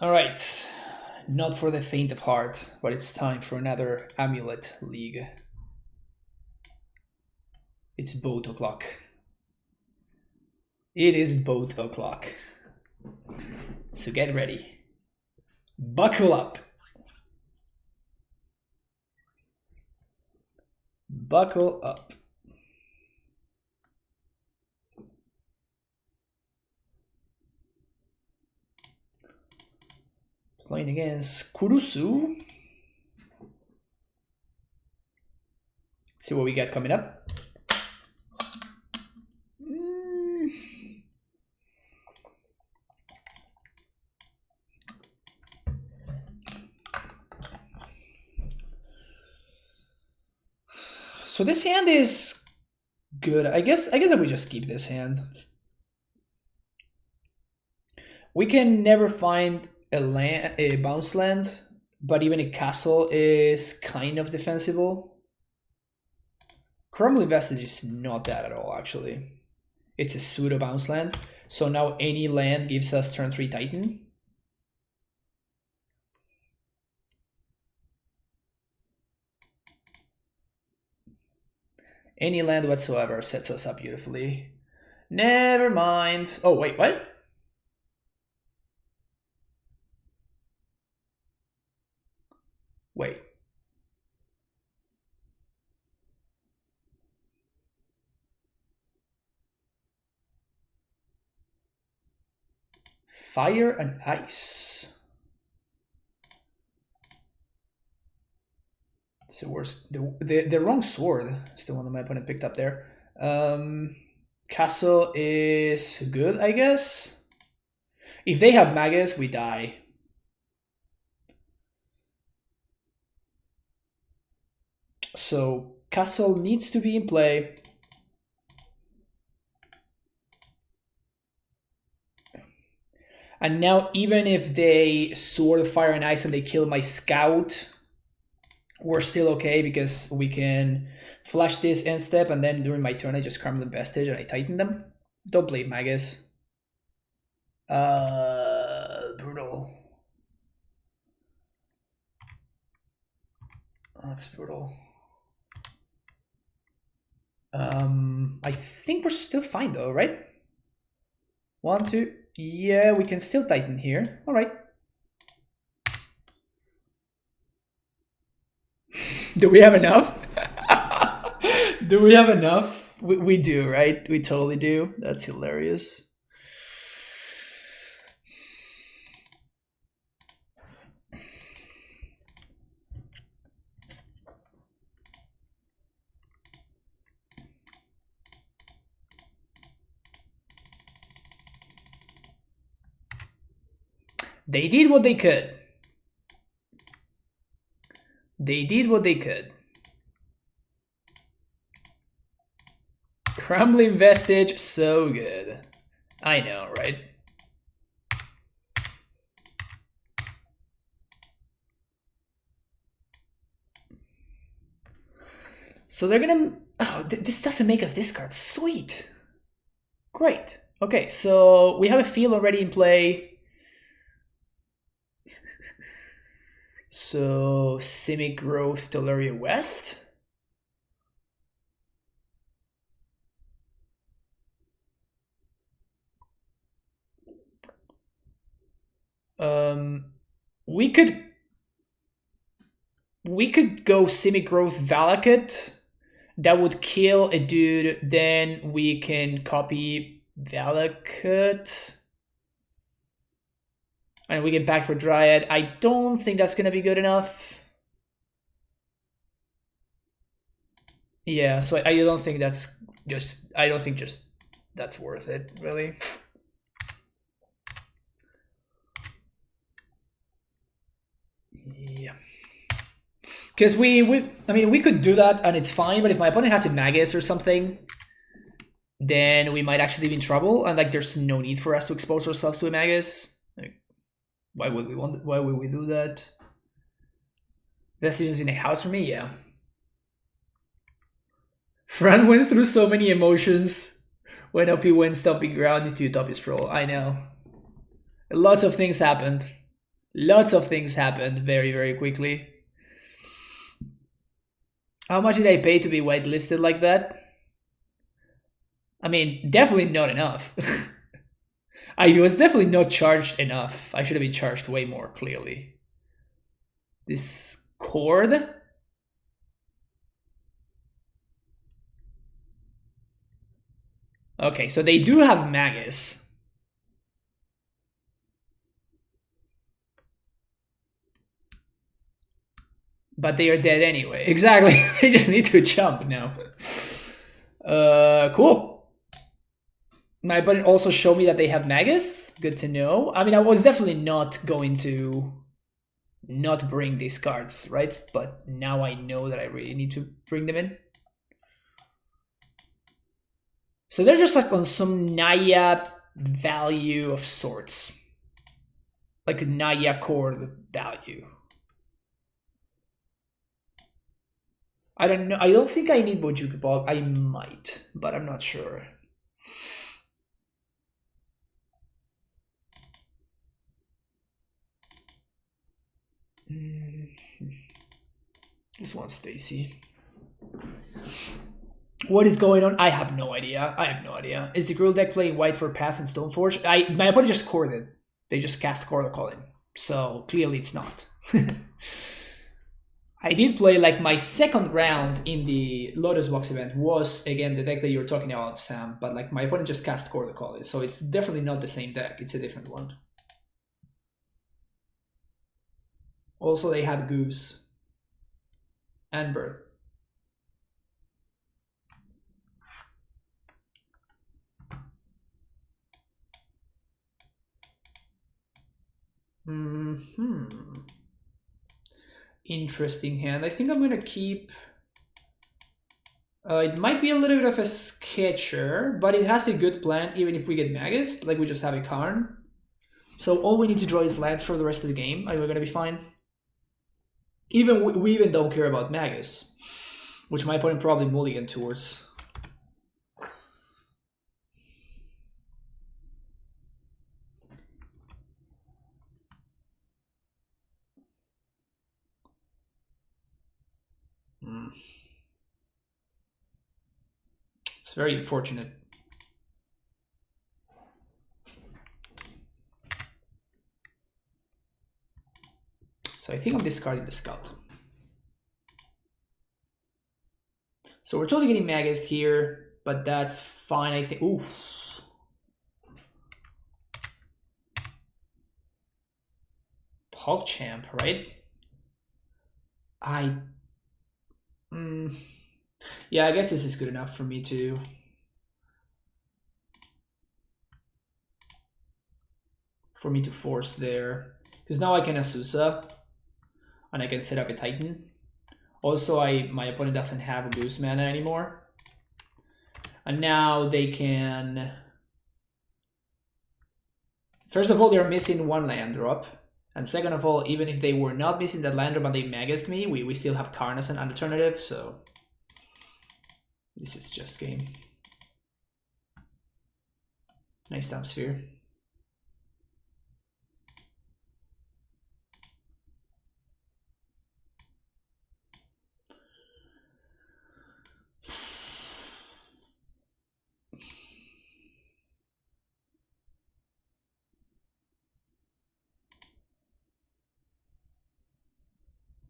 All right. Not for the faint of heart, but it's time for another Amulet League. It's boat o'clock. It is boat o'clock. So get ready. Buckle up. Buckle up. Playing against Kurusu. See what we got coming up. So this hand is good. I guess that we just keep this hand. We can never find a bounce land, but even a castle is kind of defensible. Crumbling Vestige is not that at all, actually. It's a pseudo bounce land, so now any land gives us turn 3 Titan. Any land whatsoever sets us up beautifully. Never mind. Oh, wait, what? Wait. Fire and ice. It's the worst. The wrong sword is the one that my opponent picked up there. Castle is good, I guess. If they have Magus, we die. So castle needs to be in play. And now even if they sword fire and ice and they kill my scout, we're still okay because we can flash this end step and then during my turn I just Crumbling Vestige and I tighten them. Don't play Magus. Brutal. That's brutal. I think we're still fine though, right? 1, 2. Yeah, we can still tighten here. All right. Do we have enough? Do we have enough? We do, right? We totally do. That's hilarious. They did what they could. They did what they could. Crumbling Vestige, so good. I know, right? So they're gonna... Oh, this doesn't make us discard. Sweet. Great. Okay, so we have a field already in play. So Simic Growth Dolaria West. We could go Simic Growth Valakut. That would kill a dude. Then we can copy Valakut. And we can back for Dryad. I don't think that's gonna be good enough. Yeah, so I don't think that's just... I don't think just that's worth it, really. Yeah. Because I mean, we could do that and it's fine, but if my opponent has a Magus or something, then we might actually be in trouble. And like, there's no need for us to expose ourselves to a Magus. Like, why would we do that? Best decision's been a house for me, yeah. Fran went through so many emotions when OP went stomping ground into top his pro. I know. Lots of things happened. Lots of things happened very, very quickly. How much did I pay to be whitelisted like that? I mean, definitely not enough. I was definitely not charged enough. I should have been charged way more, clearly. This Chord? Okay, so they do have Magus. But they are dead anyway. Exactly. They just need to jump now. Cool. My opponent also showed me that they have Magus. Good to know. I mean, I was definitely not going to not bring these cards, right? But now I know that I really need to bring them in. So they're just like on some Naya value of sorts. Like a Naya Chord value. I don't know. I don't think I need Bojuka Bog. I might, but I'm not sure. This one's Stacy. What is going on? I have no idea. I have no idea. Is the Gruul deck playing white for Path and Stoneforge? My opponent just corded. They just cast Chord Calling. So clearly it's not. I did play like my second round in the Lotus Box event was again the deck that you were talking about, Sam, but like my opponent just cast Chord Calling, so it's definitely not the same deck, it's a different one. Also they had Goose and Bird. Interesting hand. I think I'm gonna keep. It might be a little bit of a sketcher, but it has a good plan even if we get Magus, like we just have a Karn. So all we need to draw is lands for the rest of the game, and we're gonna be fine. Even we even don't care about Magus, which my opponent probably mulligan towards. It's very unfortunate. So I think I'm discarding the Scout. So we're totally getting Magus here, but that's fine, I think. Oof. PogChamp, right? Yeah, I guess this is good enough for me to... force there. Because now I can Azusa, and I can set up a Titan. Also, my opponent doesn't have a Goose mana anymore. And now they can... First of all, they're missing one land drop. And second of all, even if they were not missing that land drop and they Magus me, we still have Karn as an alternative, so... This is just game. Nice Dump Sphere.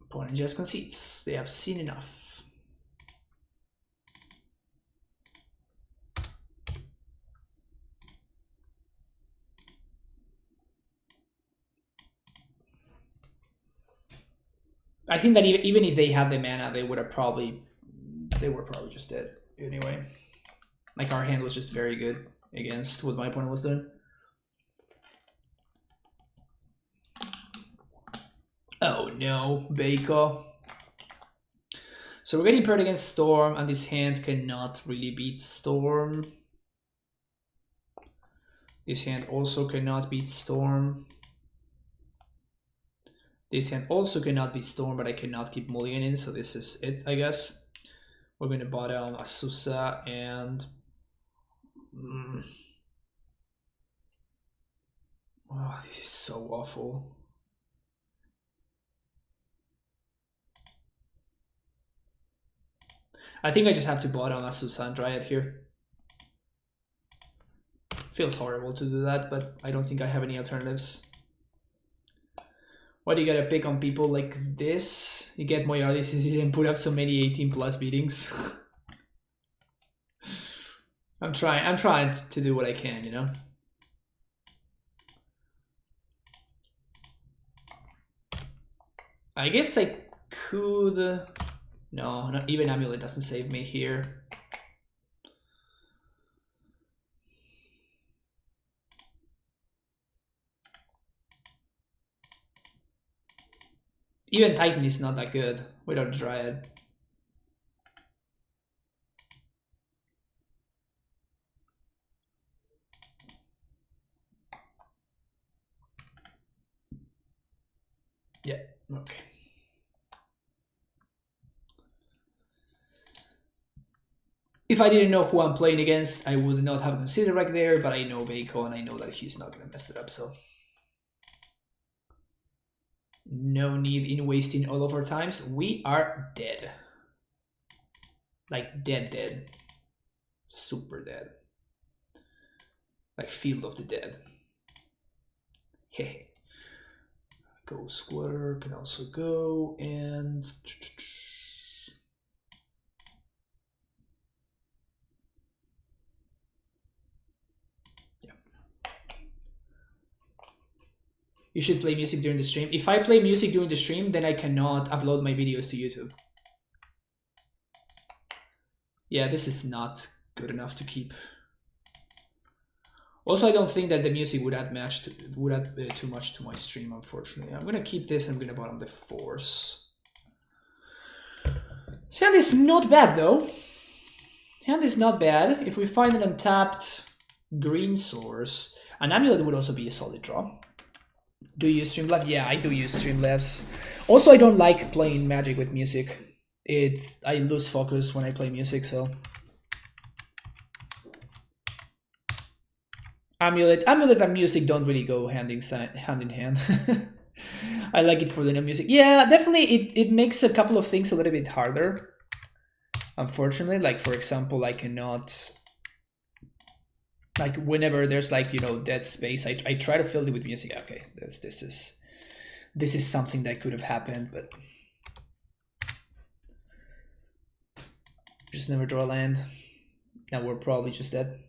Opponent just concedes. They have seen enough. I think that even if they had the mana, they were probably just dead anyway. Like our hand was just very good against what my opponent was doing. Oh no, Baker. So we're getting paired against Storm, and this hand cannot really beat Storm. This hand also cannot beat Storm. This hand also cannot beat Storm, but I cannot keep mulligan in, so this is it, I guess. We're going to bottom Azusa and... Oh, this is so awful. I think I just have to bottom a Susan Dryad here. Feels horrible to do that, but I don't think I have any alternatives. Why do you gotta pick on people like this? You get more yardy since you didn't put up so many 18 plus beatings. I'm trying to do what I can, you know? I guess I could... No, not even Amulet doesn't save me here. Even Titan is not that good without Dryad. Yeah, okay. If I didn't know who I'm playing against, I would not have considered right there, but I know Veiko and I know that he's not gonna mess it up, so. No need in wasting all of our times. We are dead. Like dead. Super dead. Like Field of the Dead. Hey. Go Squatter can also go, and yeah. You should play music during the stream. If I play music during the stream, then I cannot upload my videos to YouTube. Yeah, this is not good enough to keep. Also, I don't think that the music would add too much to my stream, unfortunately. I'm gonna keep this. I'm gonna bottom the Force. This hand is not bad though. Hand is not bad. If we find an untapped green source, an Amulet would also be a solid draw. Do you use Streamlabs? Yeah, I do use Streamlabs. Also, I don't like playing Magic with music. I lose focus when I play music, so. Amulet and music don't really go hand in hand. I like it for the no music. Yeah, definitely it makes a couple of things a little bit harder. Unfortunately, like for example, I cannot, like whenever there's like, you know, dead space, I try to fill it with music. Okay, this is something that could have happened, but just never draw a land. Now we're probably just dead.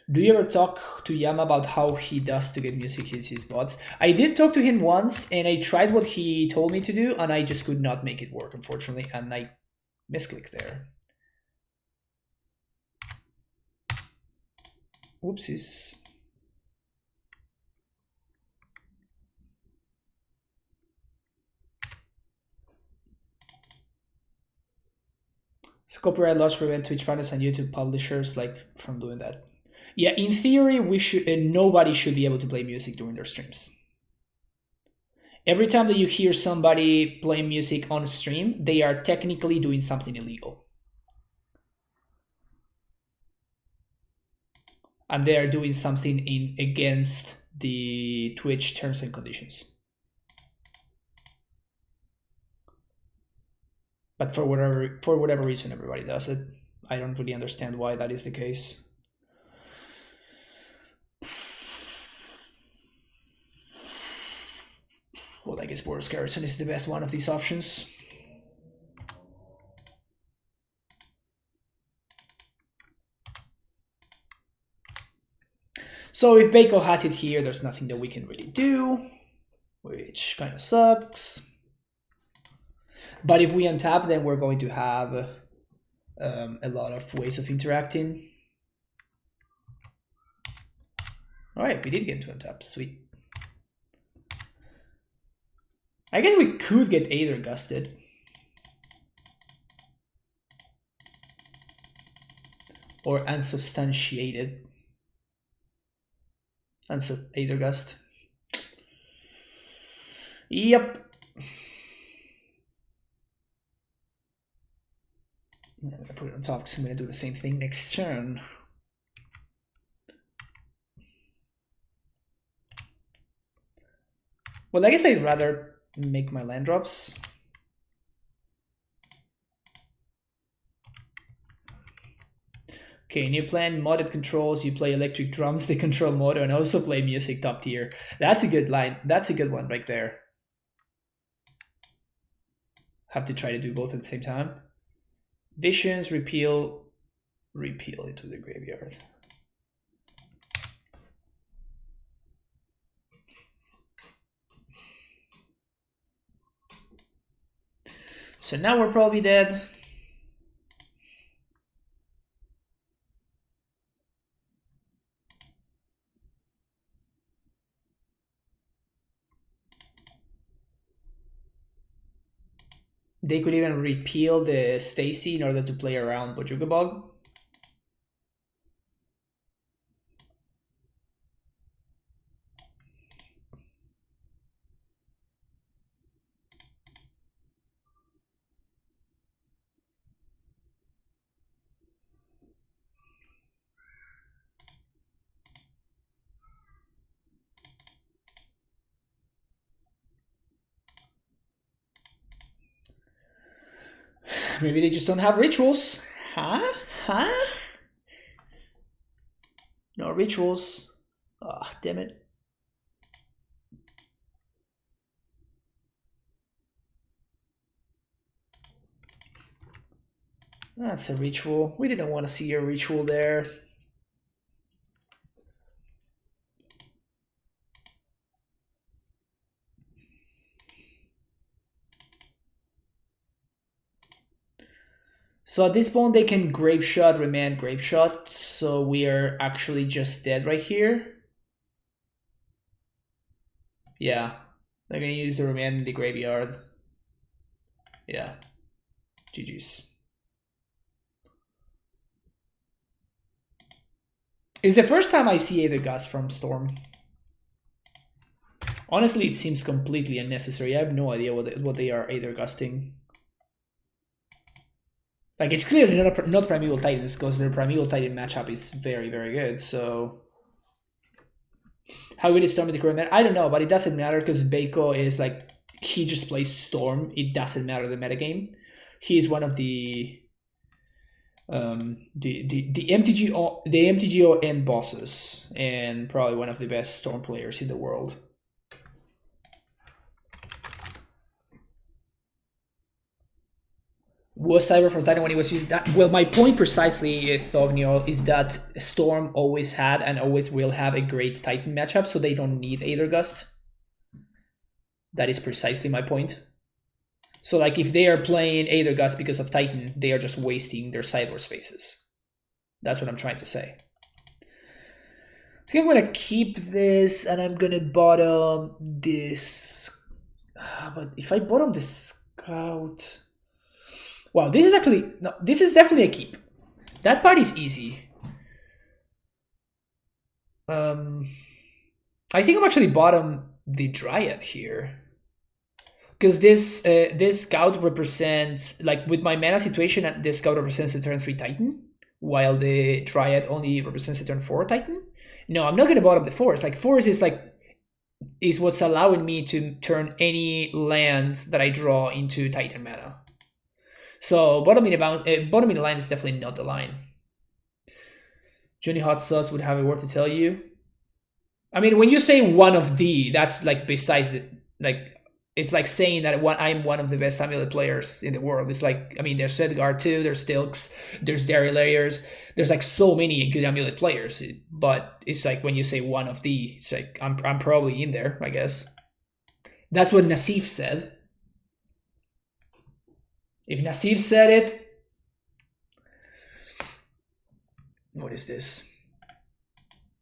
Do you ever talk to Yama about how he does to get music hits his bots? I did talk to him once, and I tried what he told me to do, and I just could not make it work, unfortunately, and I misclicked there. Whoopsies. So copyright laws prevent Twitch partners and YouTube publishers like from doing that. Yeah, in theory, we should. Nobody should be able to play music during their streams. Every time that you hear somebody playing music on a stream, they are technically doing something illegal. And they are doing something against the Twitch terms and conditions. But for whatever reason, everybody does it. I don't really understand why that is the case. Well, I guess Boros Garrison is the best one of these options. So if Beiko has it here, there's nothing that we can really do, which kind of sucks. But if we untap, then we're going to have a lot of ways of interacting. All right, we did get to untap. Sweet. I guess we could get Aether Gusted. Or Unsubstantiated. Aether Gust. Yep. I'm going to put it on top because I'm going to do the same thing next turn. Well, I guess I'd rather make my land drops. Okay, new plan, modded controls, you play electric drums, they control moto, and also play music top tier. That's a good line. That's a good one right there. Have to try to do both at the same time. Visions, repeal into the graveyard. So now we're probably dead. They could even repeal the Stacy in order to play around Bojugabog. Maybe they just don't have rituals. Huh? No rituals. Ah, oh, damn it. That's a ritual. We didn't want to see a ritual there. So at this point, they can Grape Shot, Remand Grape Shot. So we are actually just dead right here. Yeah. They're going to use the Remand in the graveyard. Yeah. GG's. It's the first time I see Aether Gust from Storm. Honestly, it seems completely unnecessary. I have no idea what they are Aether Gusting. Like, it's clearly not Primeval Titans, because their Primeval Titan matchup is very, very good, so... How good is Storm with the current meta? I don't know, but it doesn't matter, because Beiko is like... He just plays Storm. It doesn't matter the metagame. He is one of the MTGO end bosses, and probably one of the best Storm players in the world. Was Cyber from Titan when he was used that? Well, my point precisely, Thognio, is that Storm always had and always will have a great Titan matchup, so they don't need Aether Gust. That is precisely my point. So, like, if they are playing Aether Gust because of Titan, they are just wasting their sideboard spaces. That's what I'm trying to say. I think I'm gonna keep this, and I'm gonna bottom this. But if I bottom the Scout... Wow, this is actually... No, this is definitely a keep. That part is easy. I think I'm actually bottom the Dryad here. Because this Scout represents... Like, with my mana situation, this Scout represents the turn 3 Titan, while the Dryad only represents the turn 4 Titan. No, I'm not going to bottom the Forest. Like, Forest is like... is what's allowing me to turn any land that I draw into Titan mana. So bottoming the line is definitely not the line. Johnny Hot Sauce would have a word to tell you. I mean, when you say one of the, that's like besides the, like, it's like saying that I'm one of the best Amulet players in the world. It's like, I mean, there's Sedgar too, there's Stilks, there's Dairy Layers, there's like so many good Amulet players. But it's like when you say one of the, it's like I'm probably in there, I guess. That's what Nassif said. If Nassif said it, what is this?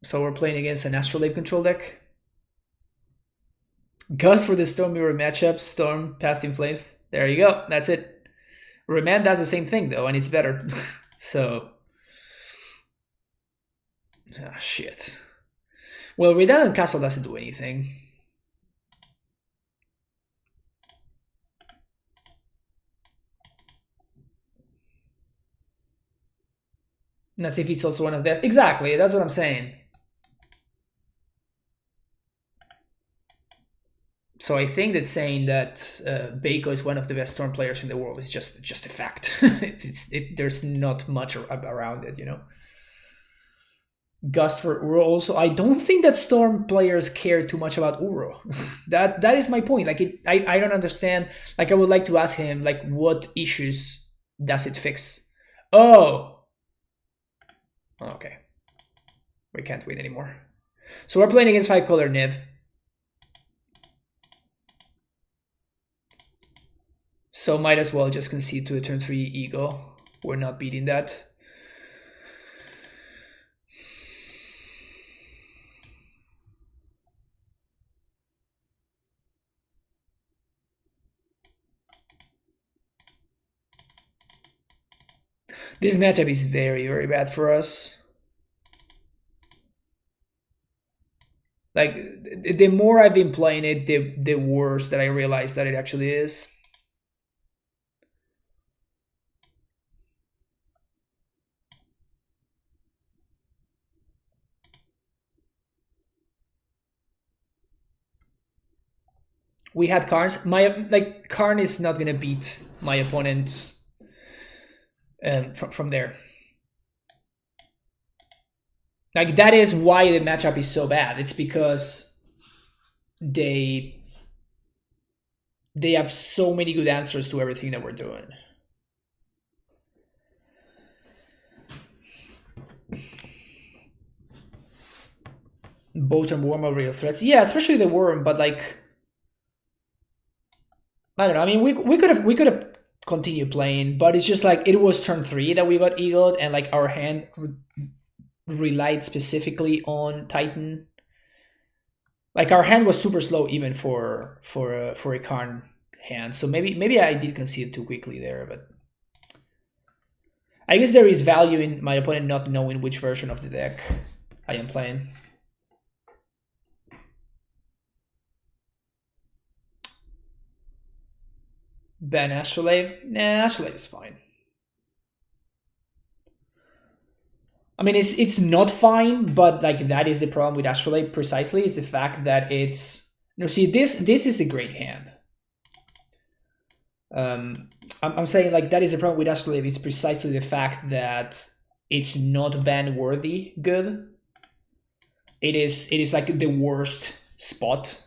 So we're playing against an Astrolabe control deck. Gust for the Storm Mirror matchup. Storm, Past in Flames. There you go. That's it. Remand does the same thing though, and it's better. So, ah, shit. Well, Redundant Castle doesn't do anything. That's if he's also one of the best. Exactly, that's what I'm saying. So I think that saying that Beiko is one of the best Storm players in the world is just a fact. There's not much around it, you know. Gust for Uro also. I don't think that Storm players care too much about Uro. That is my point. Like I don't understand. Like I would like to ask him like what issues does it fix? Oh, okay. We can't win anymore. So we're playing against 5-color Niv. So might as well just concede to a turn 3 Ego. We're not beating that. This matchup is very, very bad for us. Like, the more I've been playing it, the worse that I realize that it actually is. We had Karns. Karn is not gonna beat my opponent from there. Like that is why the matchup is so bad. It's because they have so many good answers to everything that we're doing. Both and worm are real threats. Yeah, especially the worm, but like I don't know. I mean, we could have continued playing, but it's just like it was turn 3 that we got eagled, and like our hand relied specifically on Titan. Like our hand was super slow even for a Karn hand. So maybe I did concede too quickly there, but I guess there is value in my opponent not knowing which version of the deck I am playing. Ban Astrolabe? Nah, Astrolabe is fine. I mean, it's not fine, but like that is the problem with Astrolabe precisely, is the fact that it's no. See, this is a great hand. I'm saying like that is the problem with Astrolabe. It's precisely the fact that it's not ban worthy good. It is like the worst spot.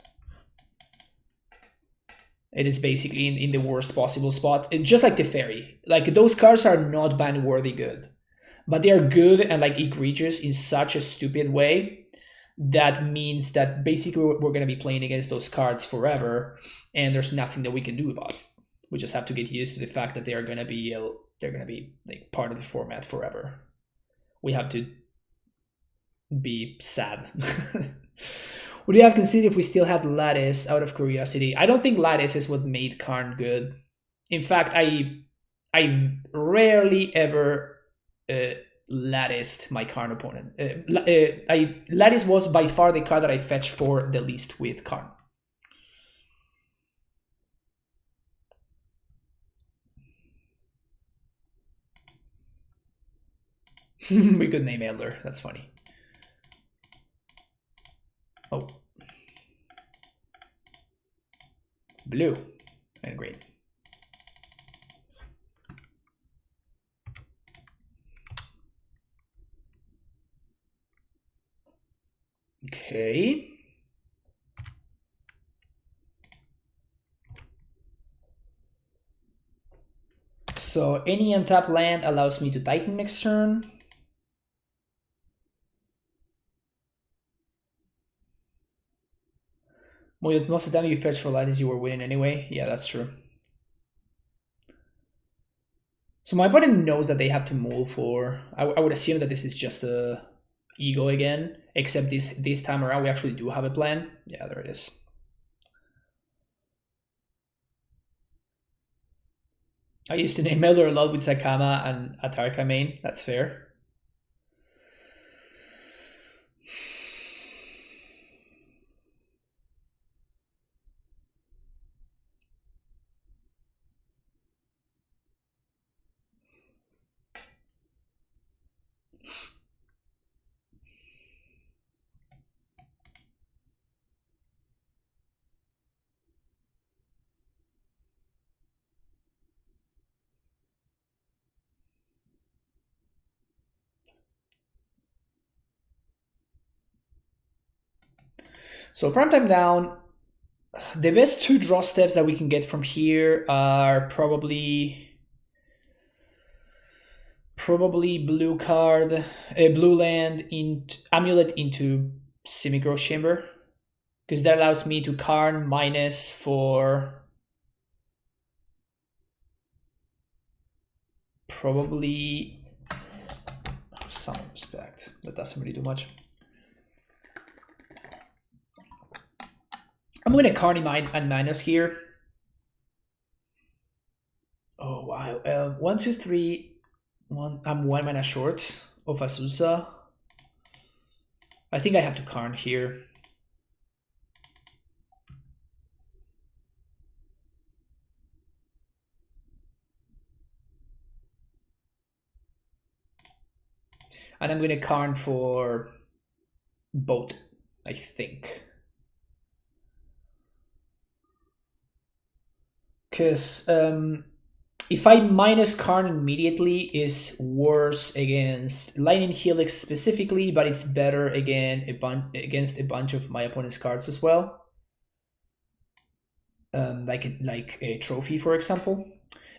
It is basically in the worst possible spot. Just like the fairy. Like those cards are not ban worthy good. But they are good and like egregious in such a stupid way that means that basically we're going to be playing against those cards forever, and there's nothing that we can do about it. We just have to get used to the fact that they're going to be like part of the format forever. We have to be sad. Would you have considered if we still had Lattice out of curiosity? I don't think Lattice is what made Karn good. In fact, I rarely ever latticed my Karn opponent. Lattice was by far the card that I fetched for the least with Karn. We could name Elder. That's funny. Oh. Blue and green. Okay. So any untapped land allows me to Titan next turn. Well, most of the time you fetch for Lattice, you were winning anyway. Yeah, that's true. So my opponent knows that they have to move for... I would assume that this is just a ego again, except this time around we actually do have a plan. Yeah, there it is. I used to name Elder a lot with Sakama and Atarka main. That's fair. So prime time down. The best two draw steps that we can get from here are probably blue card, blue land into Amulet into Semi-Growth Chamber, because that allows me to Karn minus for probably some respect. That doesn't really do much. I'm gonna Karn and minus here. Oh wow! 1, 2, 3. I'm 1 mana short of Azusa. I think I have to Karn here. And I'm gonna Karn for boat, I think. Because if I minus Karn immediately is worse against Lightning Helix specifically, but it's better against a bunch of my opponent's cards as well. Like a trophy, for example.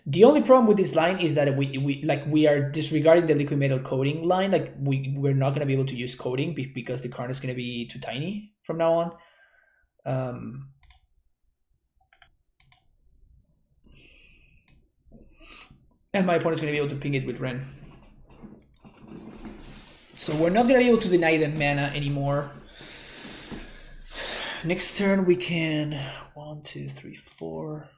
The only problem with this line is that we are disregarding the liquid metal coating line. Like we're not gonna be able to use coating because the card is gonna be too tiny from now on. And my opponent's going to be able to ping it with Ren. So we're not going to be able to deny them mana anymore. Next turn we can 1, 2, 3, 4.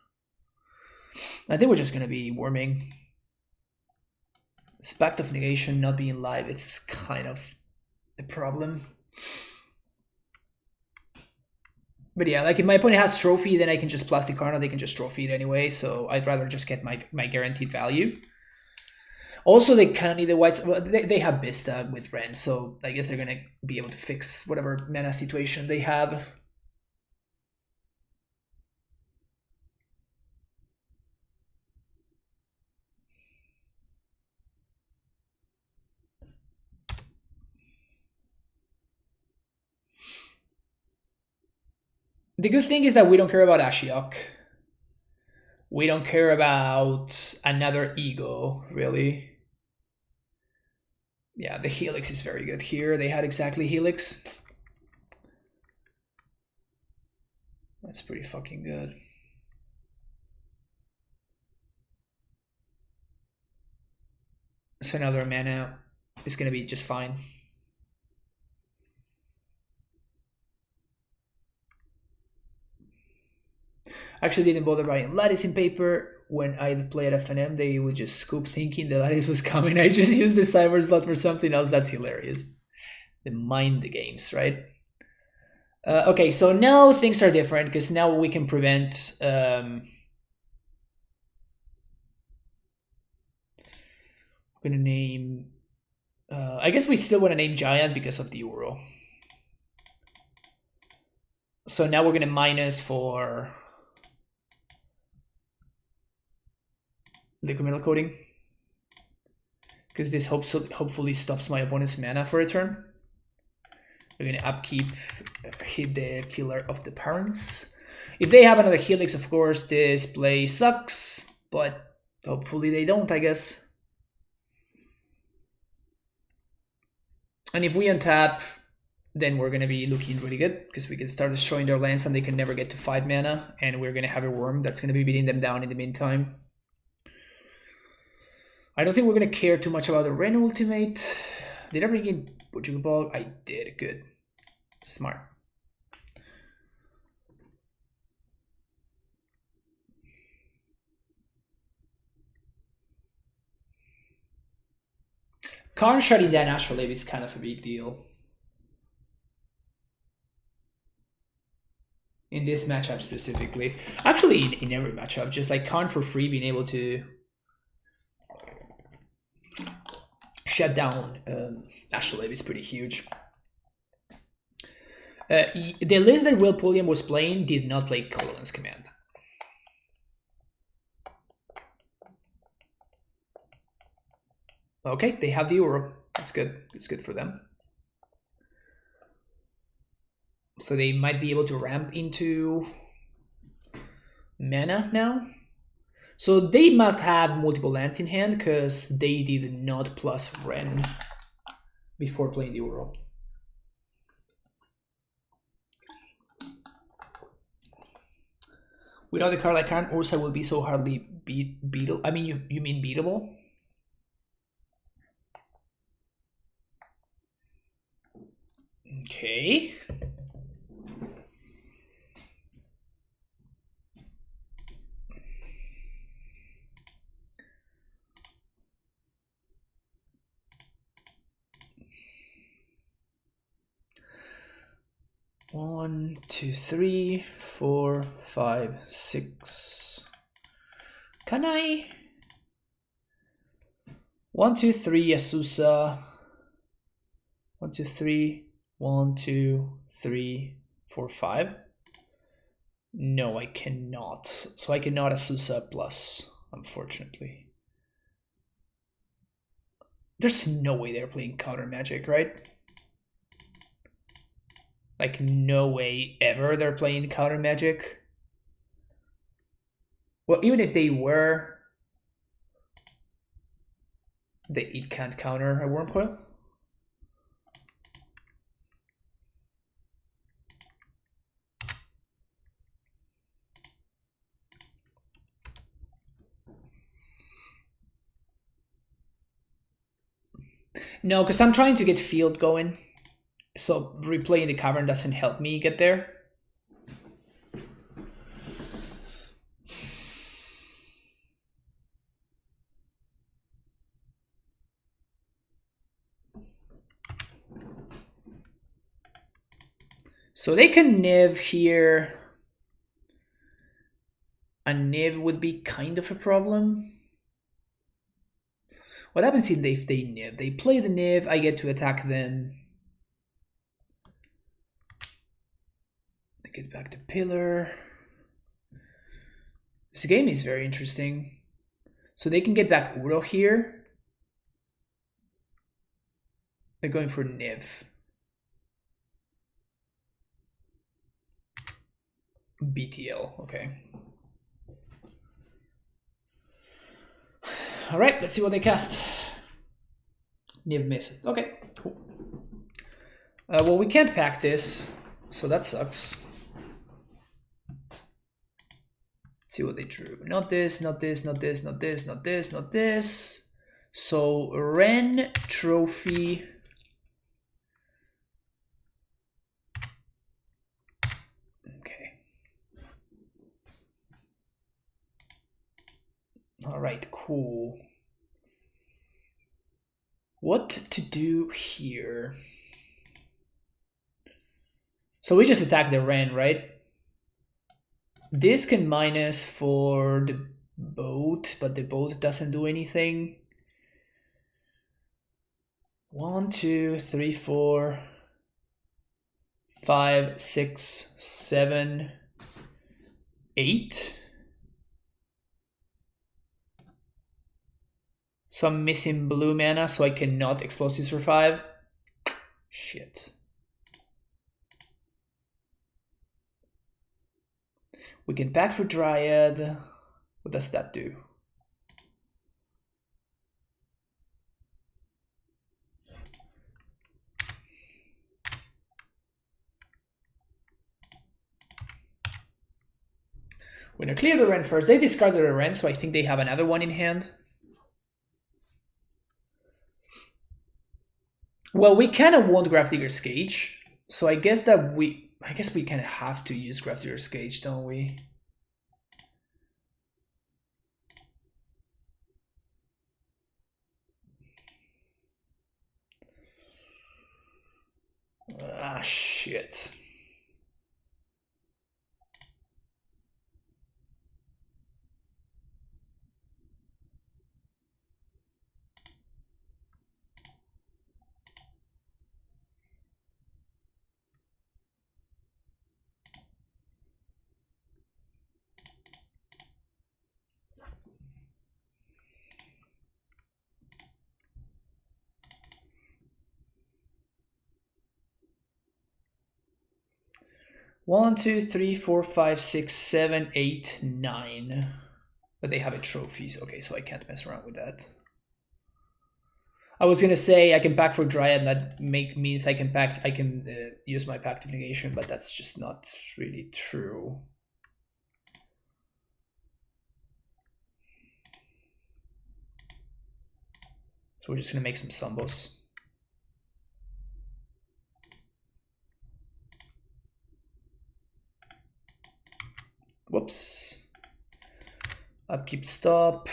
I think we're just going to be worming. This Pact of Negation not being live, it's kind of a problem. But yeah, like if my opponent has Trophy, then I can just Plastic Karna, they can just Trophy it anyway, so I'd rather just get my guaranteed value. Also, they kind of need the whites. Well, they have Bista with Ren, so I guess they're going to be able to fix whatever mana situation they have. The good thing is that we don't care about Ashiok. We don't care about another Ego, really. Yeah, the Helix is very good here. They had exactly Helix. That's pretty fucking good. So another mana is going to be just fine. Actually didn't bother buying Lattice in paper. When I play at FNM, they would just scoop thinking the Lattice was coming. I just used the Cyber slot for something else. That's hilarious. They mind the games, right? Okay, so now things are different because now we can prevent... I'm going to name... I guess we still want to name Giant because of the Euro. So now we're going to minus for... liquid metal coating, because this hopefully stops my opponent's mana for a turn. We're gonna upkeep, hit the filler of the parents. If they have another Helix, of course, this play sucks, but hopefully they don't, I guess. And if we untap, then we're gonna be looking really good, because we can start destroying their lands and they can never get to 5 mana, and we're gonna have a worm that's gonna be beating them down in the meantime. I don't think we're going to care too much about the Ren ultimate. Did I bring in Boaryo Ball? I did. Good. Smart. Karn shutting down Astrolabe is kind of a big deal. In this matchup specifically. Actually, in every matchup. Just like Karn for free being able to... shut down Astrolabe is pretty huge. The list that Will Pulliam was playing did not play Colon's Command. Okay, they have the Euro. That's good. It's good for them. So they might be able to ramp into mana now. So they must have multiple lands in hand because they did not plus Ren before playing the Uro. Without a card like Karen, Ursa will be so hardly beatable. I mean, you mean beatable? Okay. One, two, three, four, five, six. Can I? 1, 2, 3, Asusa. 1, 2, 3. 1, 2, 3, 4, 5. No, I cannot. So I cannot Asusa plus, unfortunately. There's no way they're playing counter magic, right? Like, no way ever they're playing counter magic. Well, even if they were, it can't counter a Wormcoil. No, because I'm trying to get field going. So replaying the cavern doesn't help me get there. So they can Niv here. A Niv would be kind of a problem. What happens if they Niv? They play the Niv, I get to attack them. They get back to Pillar. This game is very interesting. So they can get back Uro here. They're going for Niv. BTL, okay. All right, let's see what they cast. Niv miss it. Okay, cool. Well, we can't pack this, so that sucks. Let's see what they drew. Not this, not this, not this, not this, not this, not this. So Ren Trophy. Okay. All right, cool. What to do here? So we just attack the Ren, right? This can minus for the boat, but the boat doesn't do anything. 1, 2, 3, 4, 5, 6, 7, 8. So I'm missing blue mana, so I cannot Explosives for 5. Shit. We can pack for Dryad. What does that do? We're gonna clear the Ren first. They discarded a Ren, so I think they have another one in hand. Well, we kind of want Grafdigger's Cage, so I guess we kind of have to use Grafdigger's Cage, don't we? Ah, shit. 1, 2, 3, 4, 5, 6, 7, 8, 9. But they have a trophies. Okay, so I can't mess around with that. I was gonna say I can pack for Dryad, and that means I can use my pact of negation, but that's just not really true. So we're just gonna make some Sumbos. Whoops. Upkeep stop.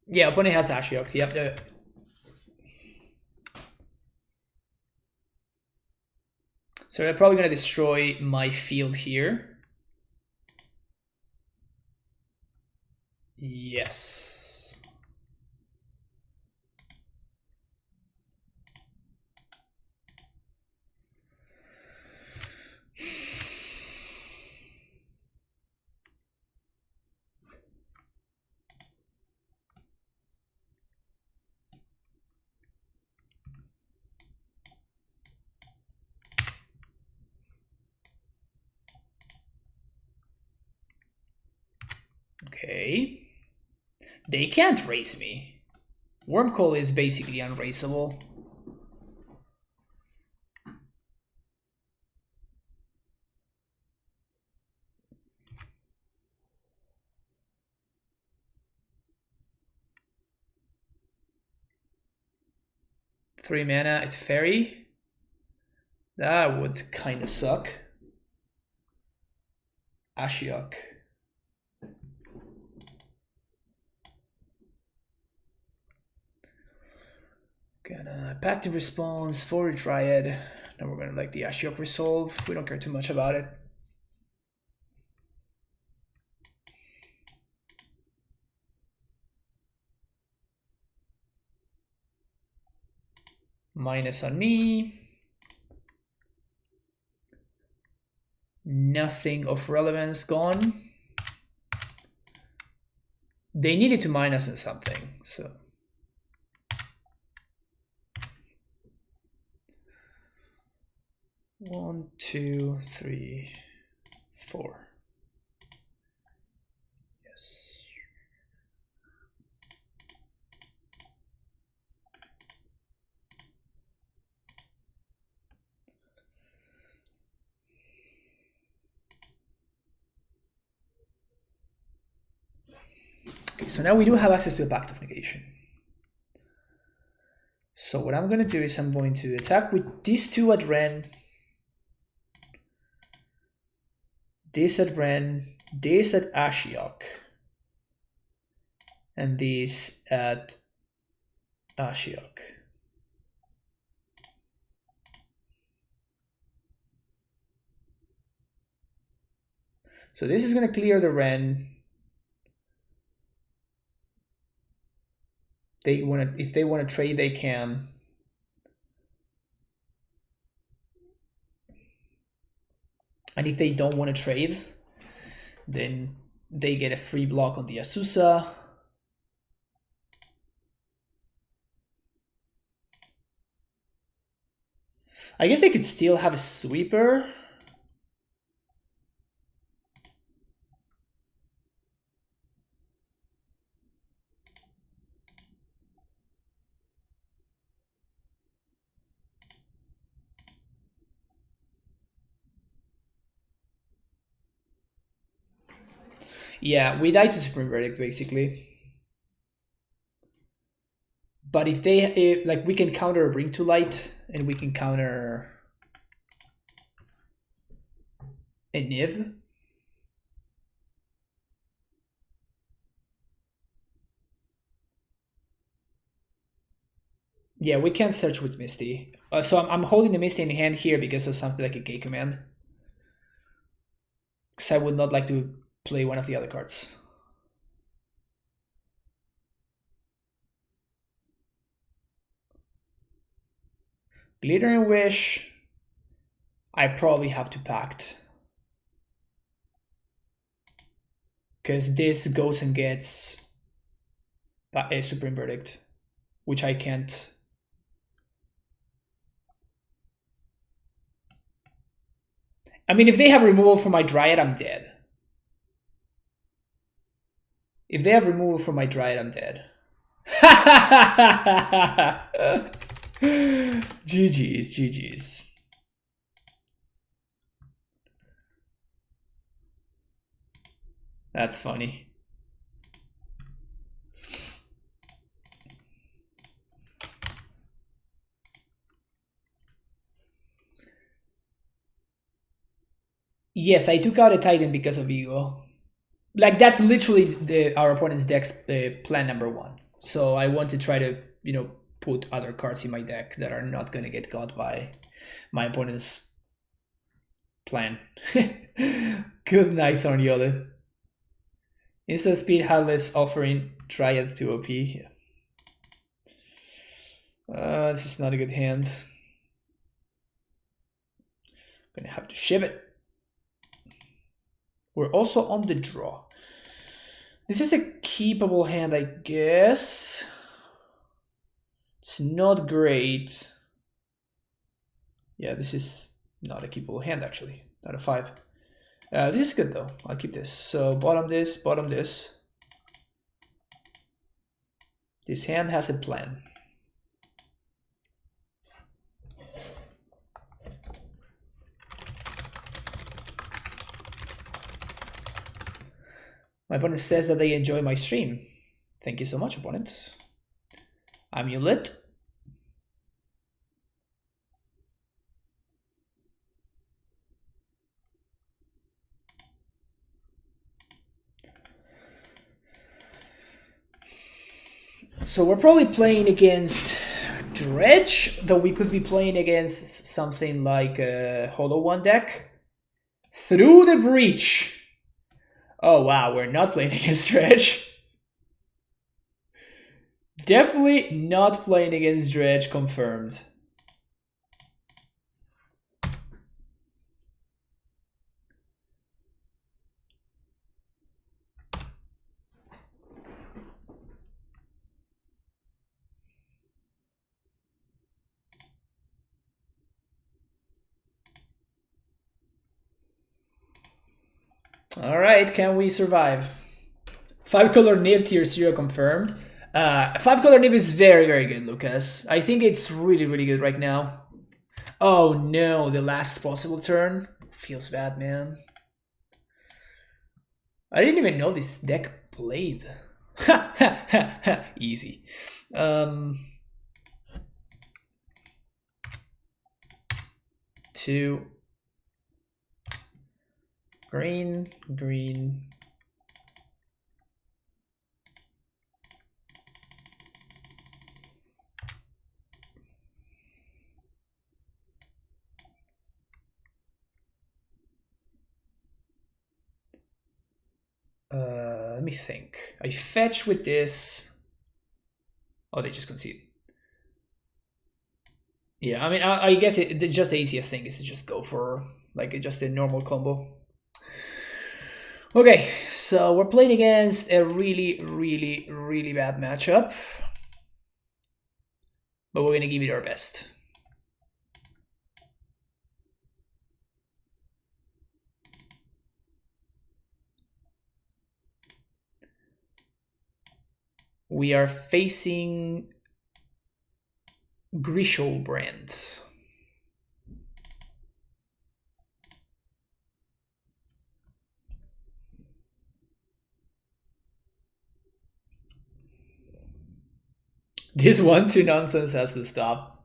Yeah, opponent has Ashiok. Yep. So they're probably gonna destroy my field here. Yes. Okay. They can't race me. Wormcoil is basically unraceable. Three mana, it's fairy. That would kind of suck. Ashiok. Gonna pact in response for a Dryad. Now we're gonna like the Ashiok resolve. We don't care too much about it. Minus on me. Nothing of relevance gone. They needed to minus on something, so. One, two, three, four. Yes. Okay, so now we do have access to a pact of negation. So what I'm gonna do is I'm going to attack with these two at Ren. This at Ren, this at Ashiok, and this at Ashiok. So this is going to clear the Ren. If they want to trade, they can. And if they don't want to trade, then they get a free block on the Azusa. I guess they could still have a sweeper. Yeah, we die to Supreme Verdict, basically. But if they, like, we can counter a Bring to Light, and we can counter a Niv. Yeah, we can't search with Misty. So I'm holding the Misty in hand here because of something like a Gate Command. Because I would not like to play one of the other cards. Glittering Wish, I probably have to Pact. Because this goes and gets a Supreme Verdict, which I can't. I mean, if they have removal from my Dryad, I'm dead. If they have removal from my Dryad, I'm dead. GG's, GG's. That's funny. Yes, I took out a Titan because of ego. Like, that's literally our opponent's deck's plan number one. So I want to try to, you know, put other cards in my deck that are not going to get got by my opponent's plan. Good night, Thornyole. Instant speed, Heartless, offering Triad to OP. This is not a good hand. Gonna have to ship it. We're also on the draw. This is a keepable hand, I guess. It's not great. Yeah, this is not a keepable hand, actually. Not a 5. This is good, though. I'll keep this. So bottom this, bottom this. This hand has a plan. My opponent says that they enjoy my stream. Thank you so much, opponent. Amulet. So we're probably playing against Dredge, though we could be playing against something like a Hollow One deck. Through the Breach. Oh wow, we're not playing against Dredge. Definitely not playing against Dredge, confirmed. Alright, can we survive? 5-color Niv tier 0 confirmed. 5-color Niv is very, very good, Lucas. I think it's really, really good right now. Oh no, the last possible turn. Feels bad, man. I didn't even know this deck played. Easy. Two. Green, green. Let me think. I fetch with this. Oh, they just concede. Yeah, I mean, I guess just the easiest thing is to just go for like just a normal combo. Okay, so we're playing against a really, really, really bad matchup. But we're going to give it our best. We are facing Grishobrand. This 1-2 nonsense has to stop.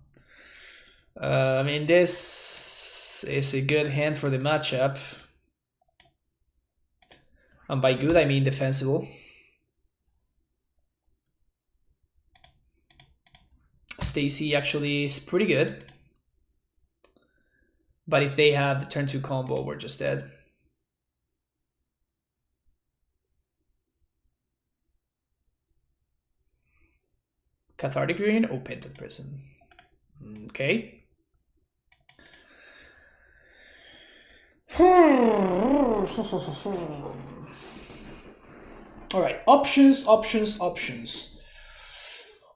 I mean, this is a good hand for the matchup. And by good, I mean defensible. Stacy actually is pretty good. But if they have the turn 2 combo, we're just dead. Cathartic Green or Penta Prism. Okay. All right, options.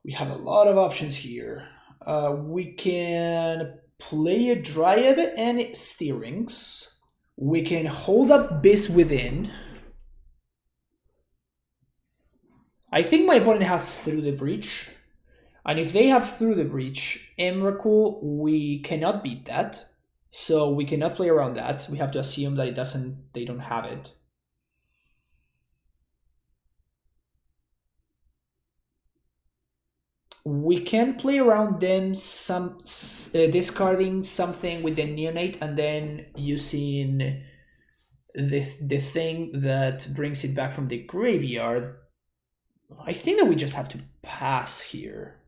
We have a lot of options here. We can play a Dryad and Steerings. We can hold up Beast Within. I think my opponent has Through the Breach. And if they have Through the Breach, Emrakul, we cannot beat that. So we cannot play around that. We have to assume that they don't have it. We can play around them discarding something with the Neonate and then using the thing that brings it back from the graveyard. I think that we just have to pass here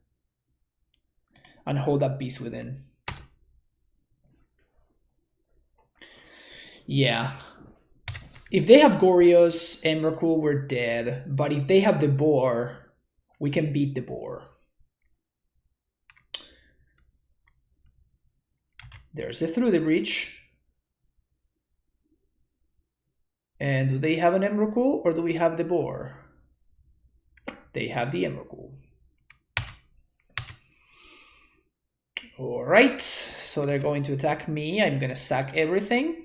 and hold up Beast Within. Yeah. If they have Gorios, Emrakul, we're dead. But if they have the Boar, we can beat the Boar. There's a Through the Breach. And do they have an Emrakul or do we have the Boar? They have the Emrakul. Alright, so they're going to attack me. I'm gonna sack everything.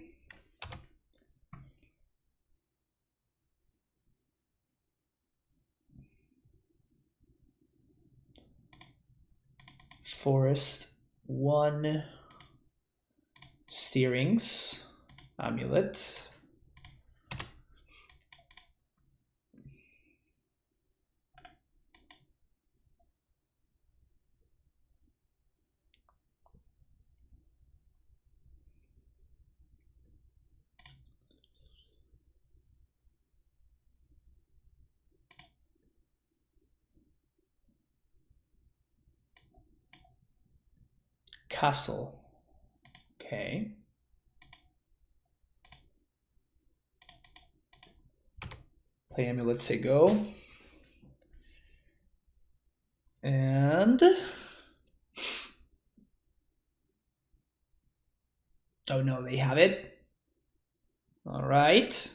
Forest 1. Steerings. Amulet. Castle. Okay. Play Amulet, say go. And... oh no, they have it. All right.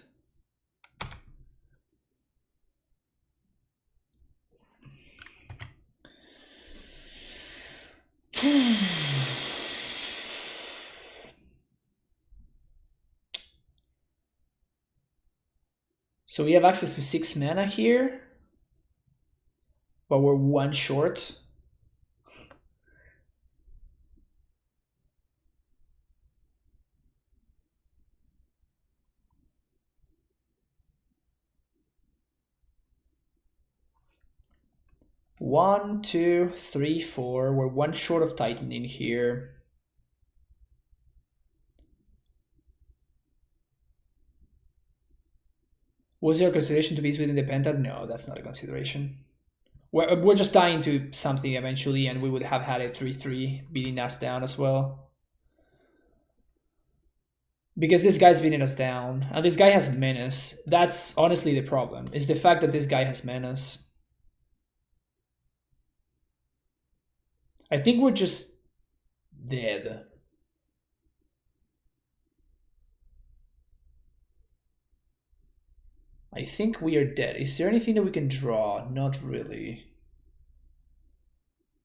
So we have access to 6 mana here, but we're 1 short. One, two, three, four. We're 1 short of Titan in here. Was there a consideration to Beast Within the Penta? No, that's not a consideration. We're just dying to something eventually, and we would have had a 3-3 beating us down as well. Because this guy's beating us down, and this guy has Menace. That's honestly the problem, is the fact that this guy has Menace. I think we're just dead. I think we are dead. Is there anything that we can draw? Not really.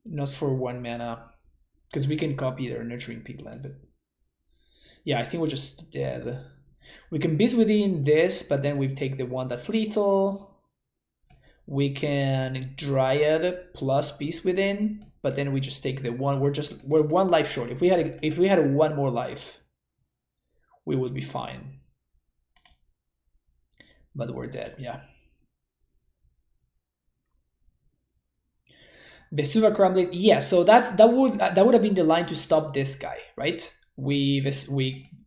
Not for 1 mana. Because we can copy their Nurturing Peatland, but... yeah, I think we're just dead. We can Beast Within this, but then we take the one that's lethal. We can Dryad plus Beast Within, but then we just take the one. We're 1 life short. If we had 1 more life, we would be fine. But we're dead, yeah. Vesuva Crumbling, yeah. So that would have been the line to stop this guy, right? We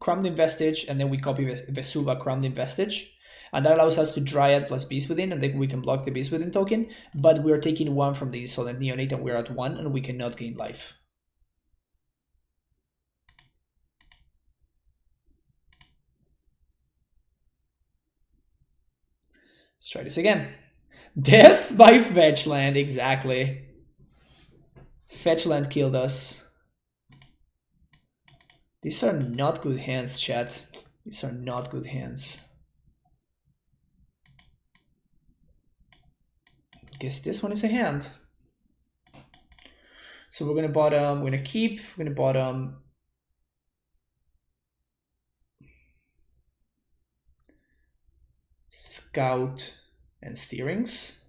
Crumbling Vestige, and then we copy Vesuva Crumbling Vestige, and that allows us to Dryad plus Beast Within, and then we can block the Beast Within token. But we're taking 1 from the Insolent Neonate, and we're at 1, and we cannot gain life. Let's try this again. Death by Fetchland, exactly. Fetchland killed us. These are not good hands, chat. These are not good hands. Guess this one is a hand. So we're gonna bottom, we're gonna keep, we're gonna bottom. Scout and steerings.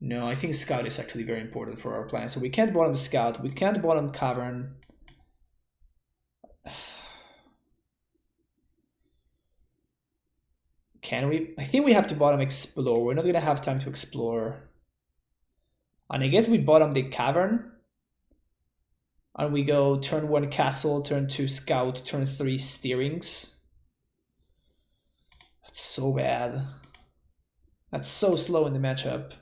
No, I think Scout is actually very important for our plan. So we can't bottom Scout, we can't bottom Cavern. Can we? I think we have to bottom Explore. We're not gonna have time to explore. And I guess we bottom the Cavern. And we go turn 1 Castle, turn 2 Scout, turn 3 Steerings. That's so bad. That's so slow in the matchup.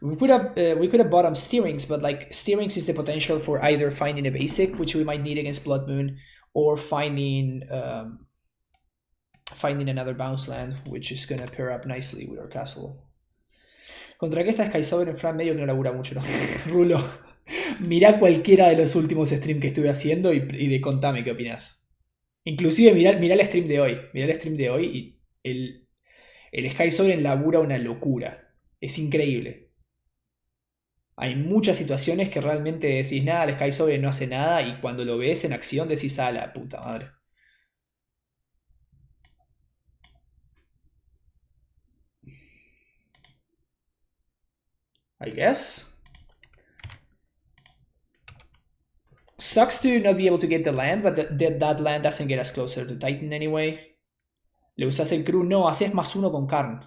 We could have bottom Steerings, but like Steerings is the potential for either finding a basic, which we might need against Blood Moon, or finding another bounce land, which is gonna pair up nicely with our castle. ¿Contra qué está Sky Sovereign en Fran medio que no labura mucho, no? Rulo, mirá cualquiera de los últimos streams que estuve haciendo y contame qué opinas. Inclusive mirá el stream de hoy. Mirá el stream de hoy y el Sky Sovereign labura una locura. Es increíble. Hay muchas situaciones que realmente decís nada, el Sky Sovereign no hace nada y cuando lo ves en acción decís a la puta madre. I guess. Sucks to not be able to get the land, but that land doesn't get us closer to Titan anyway. ¿Le usas el crew? No, haces +1 con Karn.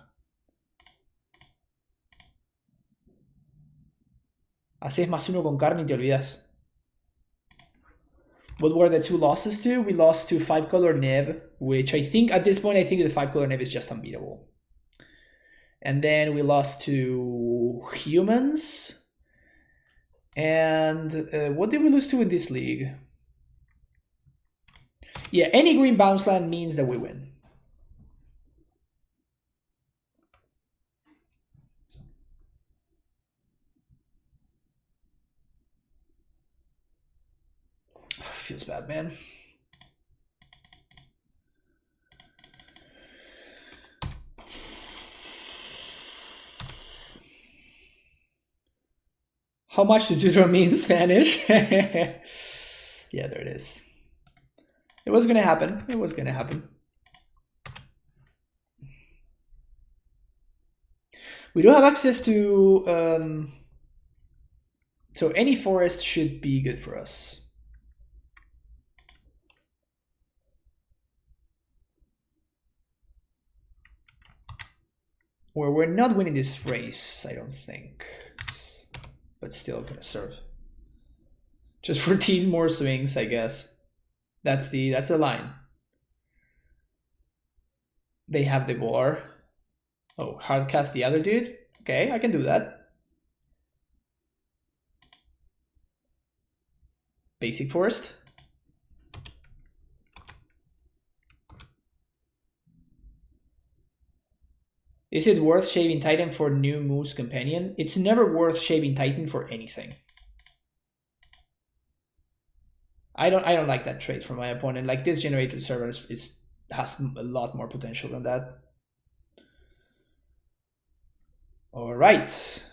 Haces +1 con Karn y te olvidas. What were the 2 losses to? We lost to 5-color Nib, which I think at this point I think the 5-color Nib is just unbeatable. And then we lost to humans. And what did we lose to in this league? Yeah, any green bounce land means that we win. Feels bad, man. How much to tutor me in Spanish? Yeah, there it is. It was gonna happen. It was gonna happen. We do have access to... so any forest should be good for us. Well, we're not winning this race, I don't think. But still gonna serve. Just 14 more swings, I guess. That's the line. They have the war. Oh, hardcast the other dude? Okay, I can do that. Basic forest. Is it worth shaving Titan for new Moose Companion? It's never worth shaving Titan for anything. I don't like that trait from my opponent. Like this generated server has a lot more potential than that. All right.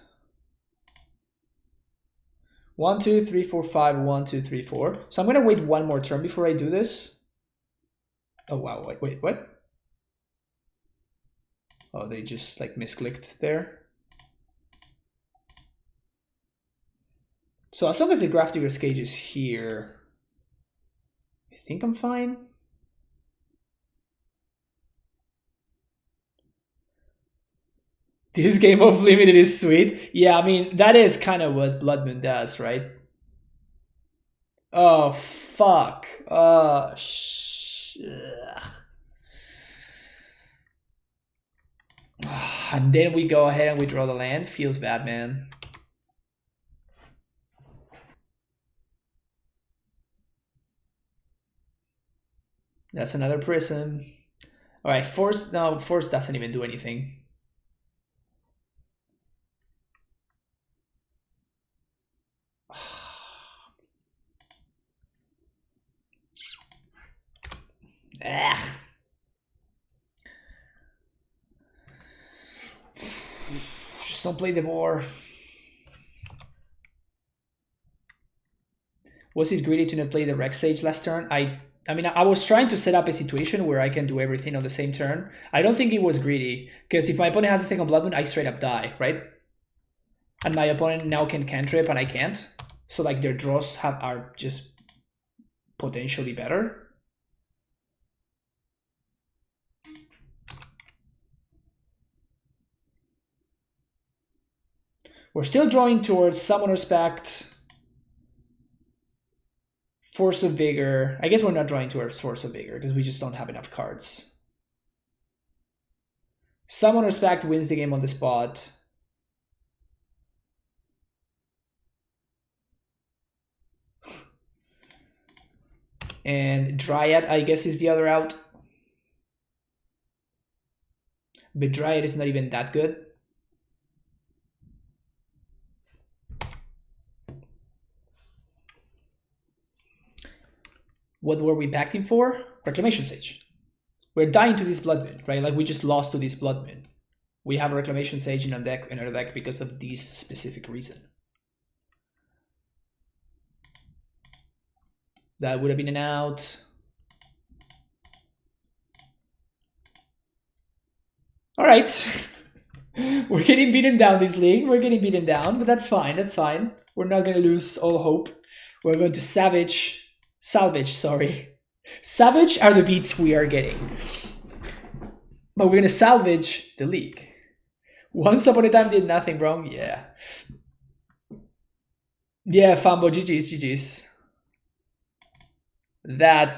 1, 2, 3, 4, 5. 1, 2, 3, 4. So I'm gonna wait one more turn before I do this. Oh wow! Wait, what? Oh, they just like misclicked there. So as long as the Gravedigger's Cage is here, I think I'm fine. This game of limited is sweet. Yeah, I mean, that is kind of what Blood Moon does, right? Oh, fuck. Oh, and then we go ahead and we draw the land. Feels bad, man. That's another prism. All right, force. No, force doesn't even do anything. Ugh. don't play the boar. Was it greedy to not play the Rex Sage last turn? I mean, I was trying to set up a situation where I can do everything on the same turn. I don't think it was greedy, because if my opponent has a second Blood Moon, I straight up die, right? And my opponent now can cantrip and I can't. So like their draws are just potentially better. We're still drawing towards Summoner's Pact, Force of Vigor. I guess we're not drawing towards Force of Vigor because we just don't have enough cards. Summoner's Pact wins the game on the spot. And Dryad, I guess, is the other out. But Dryad is not even that good. What were we pacting for? Reclamation Sage. We're dying to this Blood Moon, right? Like we just lost to this Blood Moon. We have a Reclamation Sage in our deck because of this specific reason. That would have been an out. All right. We're getting beaten down this league. We're getting beaten down, but that's fine. That's fine. We're not going to lose all hope. We're going to salvage, sorry. Savage are the beats we are getting. But we're going to salvage the league. Once Upon a Time did nothing wrong. Yeah. Yeah, Fambo, GG's. That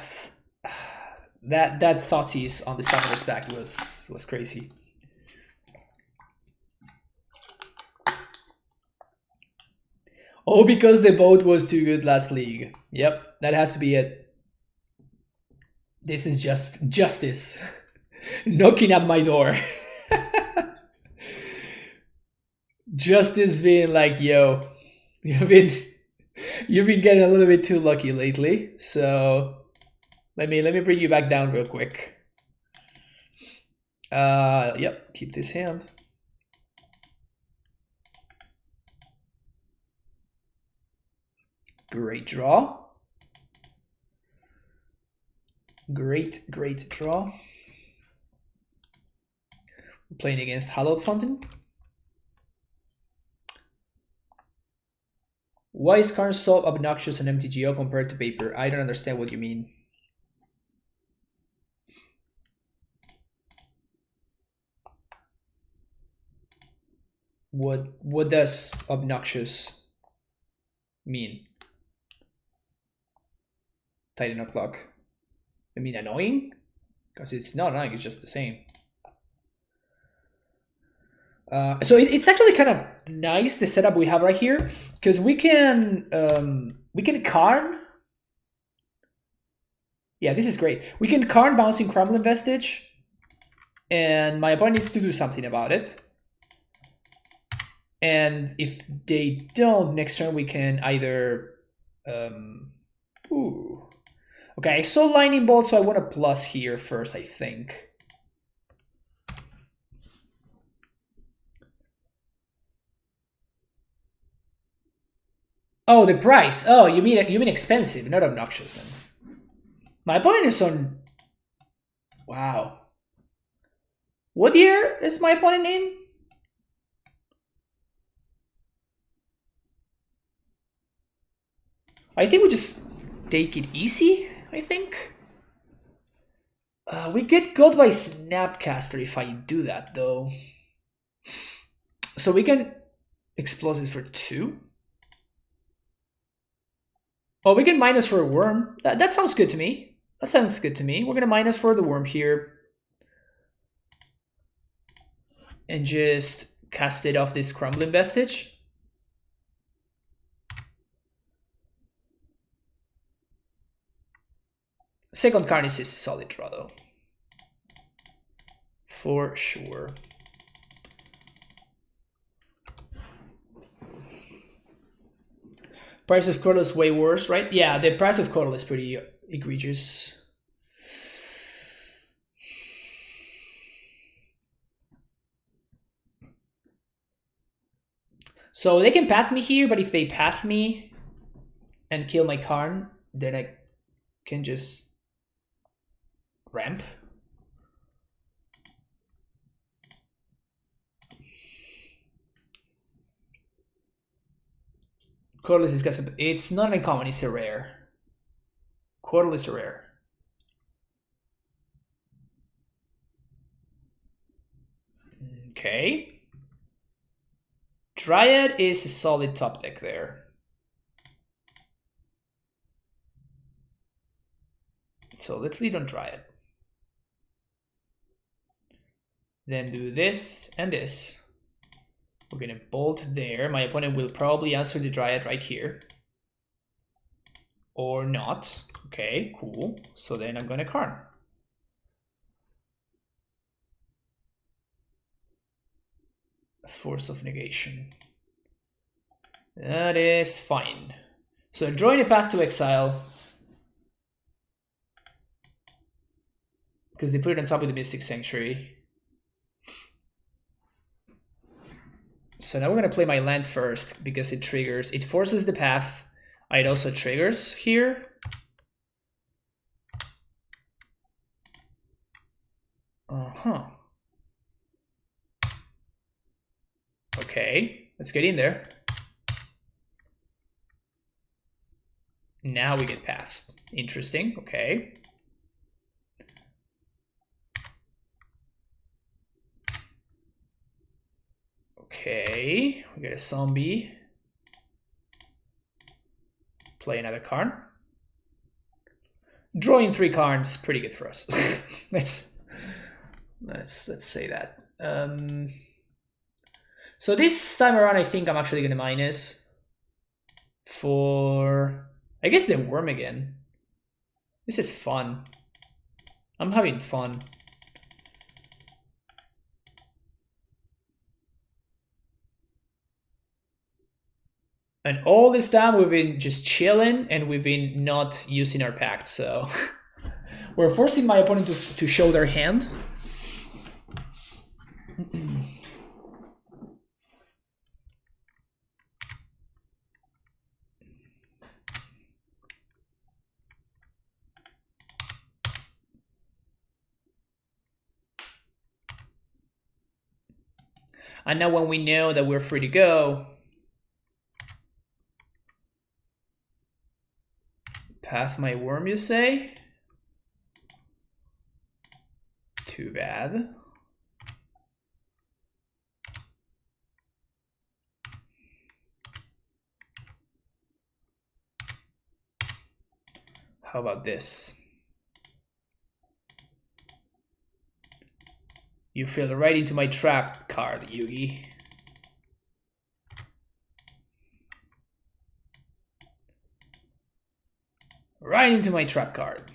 Thoughtseize on the Summoner's Pact was crazy. Oh, because the boat was too good last league. Yep, that has to be it. This is just justice knocking at my door. Justice being like, yo, you've been getting a little bit too lucky lately. So let me bring you back down real quick. Yep, keep this hand. Great draw. Great draw. We're playing against Hallowed Fountain. Why is Karn so obnoxious and MTGO compared to paper? I don't understand what you mean. What does obnoxious mean? Titan o'clock. I mean annoying? Because it's not annoying, it's just the same. So it's actually kind of nice, the setup we have right here, because we can Karn. Yeah, this is great. We can Karn bouncing Crumbling Vestige, and my opponent needs to do something about it. And if they don't, next turn we can either okay, I saw Lightning Bolt, so I want a plus here first, I think. Oh, the price. Oh, you mean expensive, not obnoxious then. My opponent is on... Wow. What year is my opponent in? I think we just take it easy, I think. We get gold by Snapcaster if I do that, though. So we can Explosives for 2. Oh, we can minus for a worm. That sounds good to me. That sounds good to me. We're going to minus for the worm here. And just cast it off this Crumbling Vestige. Second Carnices is a solid draw, though. For sure. Price of Chord is way worse, right? Yeah, the price of Chord is pretty egregious. So they can path me here, but if they path me and kill my Karn, then I can just ramp. Chordless is custom. It's not uncommon, it's a rare. Chordless is a rare. Okay. Dryad is a solid top deck there. So let's lead on Dryad. Then do this and this. We're gonna bolt there. My opponent will probably answer the Dryad right here. Or not. Okay, cool. So then I'm gonna Karn. Force of negation. That is fine. So drawing a path to exile. Because they put it on top of the Mystic Sanctuary. So now we're gonna play my land first because it triggers, it forces the path. It also triggers here. Okay, let's get in there. Now we get pathed. Interesting, okay. Okay, we get a zombie. Play another card. Drawing 3 cards, pretty good for us. let's say that. So this time around, I think I'm actually gonna minus for, I guess, the worm again. This is fun. I'm having fun. And all this time we've been just chilling and we've been not using our pact, so we're forcing my opponent to show their hand. And now when we know that we're free to go, path my worm, you say? Too bad. How about this? You fell right into my trap card, Yugi. Right into my trap card.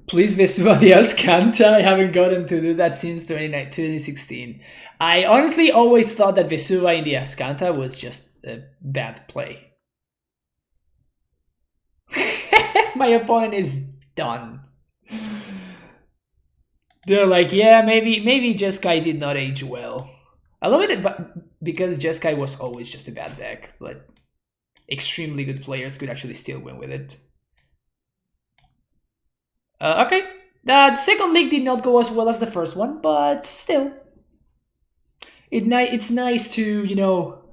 Please Vesuva the Ascanta. I haven't gotten to do that since 2016. I honestly always thought that Vesuva in the Ascanta was just a bad play. My opponent is done. They're like, yeah, maybe Jeskai did not age well. I love it because Jeskai was always just a bad deck, but extremely good players could actually still win with it. Okay, that second league did not go as well as the first one, but still, it's nice to, you know,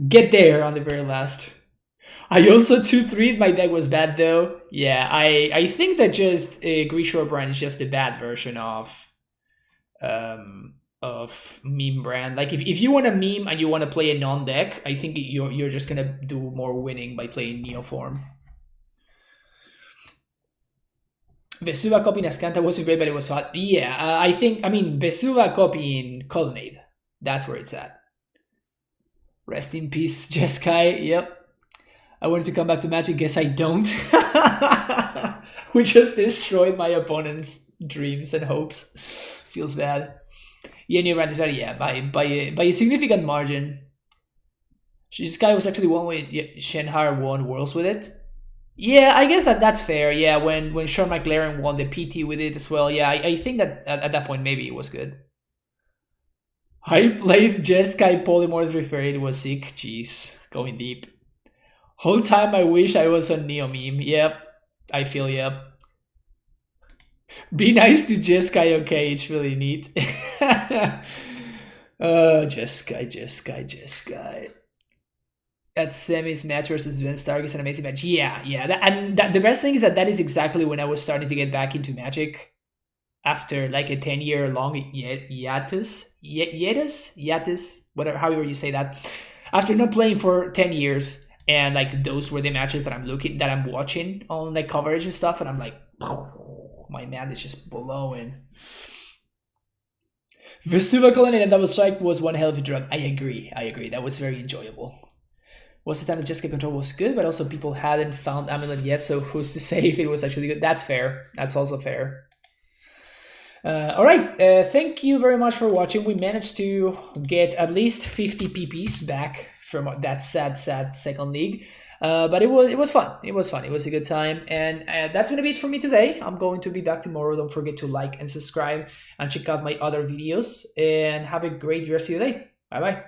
get there on the very last. I also 2-3'd my deck was bad though. Yeah, I think that just Grishore Brand is just a bad version of meme brand. Like if you want to meme and you want to play a non-deck, I think you're just gonna do more winning by playing Neoform. Vesuva copying Ascanta wasn't great, but it was hot. Yeah, I mean Vesuva copying Colonnade. That's where it's at. Rest in peace, Jeskai. Yep. I wanted to come back to Magic, guess I don't. We just destroyed my opponent's dreams and hopes. Feels bad. Yeah, new brand is better, yeah, by a significant margin. This guy was actually one way Shenhar won Worlds with it. Yeah, I guess that's fair. Yeah, when Sean McLaren won the PT with it as well. Yeah, I think that at that point maybe it was good. I played Jeskai Polymorphs Referred, it was sick. Jeez, going deep. Whole time I wish I was on Neo meme. Yep, I feel yep. Be nice to Jeskai, okay? It's really neat. Jeskai, Jeskai, Jeskai. That semis match versus Vince Stark is an amazing match. Yeah, yeah. The best thing is that is exactly when I was starting to get back into Magic after like a 10-year long hiatus, whatever, however you say that. After not playing for 10 years, and like those were the matches that I'm watching on like coverage and stuff, and I'm like, my man is just blowing. Vesuvacalin and Double Strike was one hell of a drug. I agree. That was very enjoyable. Was the time that Jeskai Control was good, but also people hadn't found Amulet yet, so who's to say if it was actually good? That's fair. That's also fair. All right, thank you very much for watching. We managed to get at least 50 PPs back from that sad second league. But it was fun. It was fun. It was a good time. And that's going to be it for me today. I'm going to be back tomorrow. Don't forget to like and subscribe and check out my other videos. And have a great rest of your day. Bye-bye.